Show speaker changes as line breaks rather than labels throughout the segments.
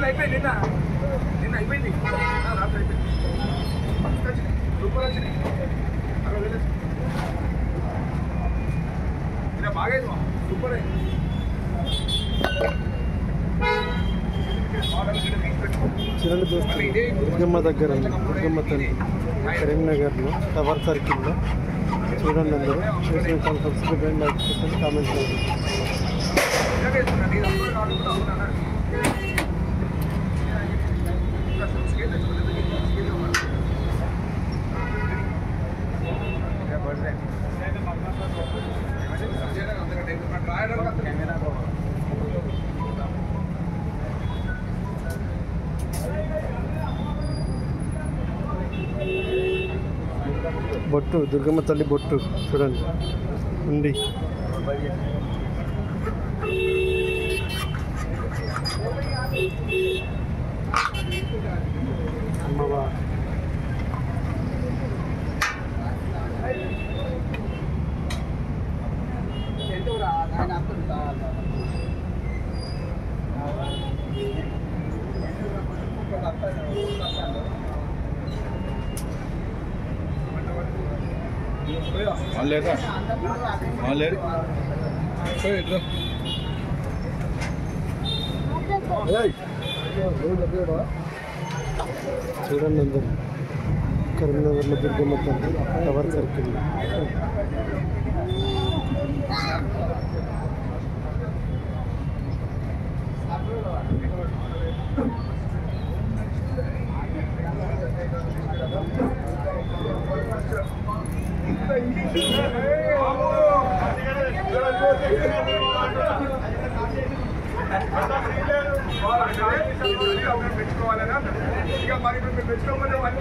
అయిపోయింది నిన్న అయిపోయింది రాత్రి అయిపోయింది సూపర్ వచ్చినాయి 60,000 బాగా సూపర్ అయింది
చిరండి దోస్తులు దుర్గమ్మ దగ్గర దుర్గమ్మ తల్లి కరీంనగర్లో టవర్ సర్కిల్లో చూడండి అందరూ చూసిన సబ్స్క్రైబ్ అండ్ లైక్ చేసి కామెంట్ చేయండి. బొట్టు దుర్గమ్మ తల్లి బొట్టు చూడండి ఉంది. అమ్మవా చూడండి అందరు కరీంనగర్లో దుర్గమ్మ తల్లి టవర్ సర్కిల్.
పెంచుకోవాలన్నా ఇక మరి మీరు పెంచుకోకపోతే వాళ్ళు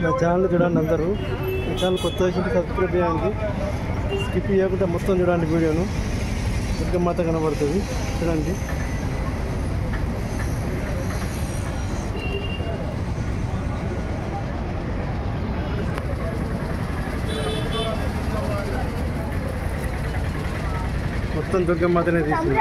నా ఛానల్ చూడండి అందరూ. ఈ ఛానల్ కొత్త వచ్చింది సబ్స్క్రైబ్ చేయండి. స్కిప్ చేయకుండా మొత్తం చూడండి వీడియోను. దుర్గమ్మాత కనబడుతుంది చూడండి. మొత్తం దుర్గమ్మాతనే తీసింది.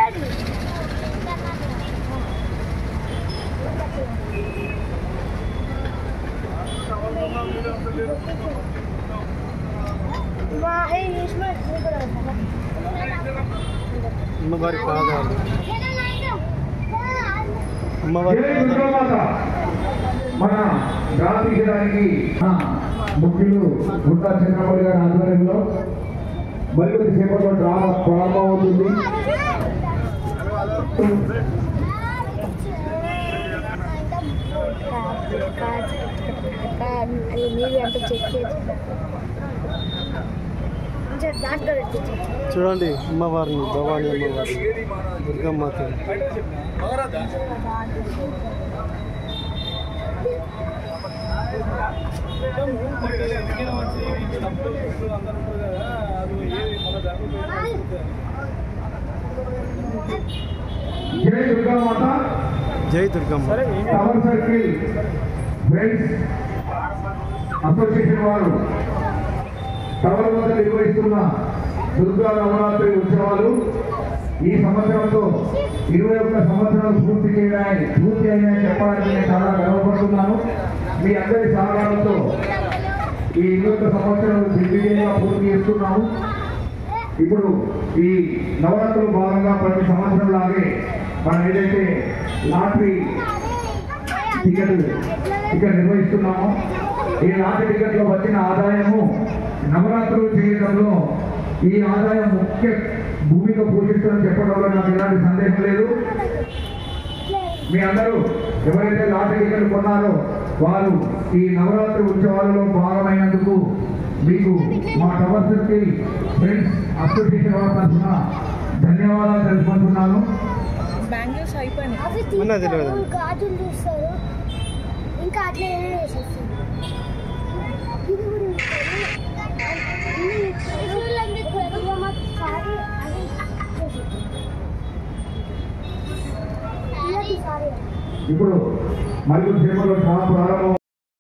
అమ్మవారి పాదాలు అమ్మవారి
మన రాత్రికి ముఖ్యులు గుంటా చంద్రబాబు గారి ఆధ్వర్యంలో మరి కొద్దిసేపట్లో డ్రామా ప్రారంభమవుతుంది.
చూడండి అమ్మవారిని, భవానీ అమ్మవారి, దుర్గమ్మాత.
జై దుర్గామాత.
జై Durgamma.
Tower circle friends association వారు టవర్ వద్ద నిర్వహిస్తున్న దుర్గా నవరాత్రి ఉత్సవాలు ఈ సంవత్సరంతో 21 సంవత్సరాలు పూర్తి అయినాయని చెప్పడానికి నేను చాలా గర్వపడుతున్నాను. మీ అందరి సహకారంతో ఈ 21 సంవత్సరాలు దిగ్విజయంగా పూర్తి చేస్తున్నాము. ఇప్పుడు ఈ నవరాత్రులు భాగంగా ప్రతి సంవత్సరం లాగే మనం ఏదైతే లాటరీ టికెట్ నిర్వహిస్తున్నామో ఈ లాటరీ టికెట్లో వచ్చిన ఆదాయము నవరాత్రులు చేయడంలో ఈ ఆదాయం ముఖ్య భూమిక పోషిస్తుందని చెప్పడంలో నాకు ఎలాంటి సందేహం లేదు. మీ అందరూ ఎవరైతే లాటరీ టికెట్ కొన్నారో వారు ఈ నవరాత్రి ఉత్సవాలలో భాగమైనందుకు మీకు మా టవర్ సర్కిల్ ఫ్రెండ్స్ అసోసియేషన్ వారి తరఫున ధన్యవాదాలు తెలుపుకుంటున్నాను.
ఇంకా అట్లా
ఇప్పుడు మరికొద్ది సేపట్లో ప్రారంభం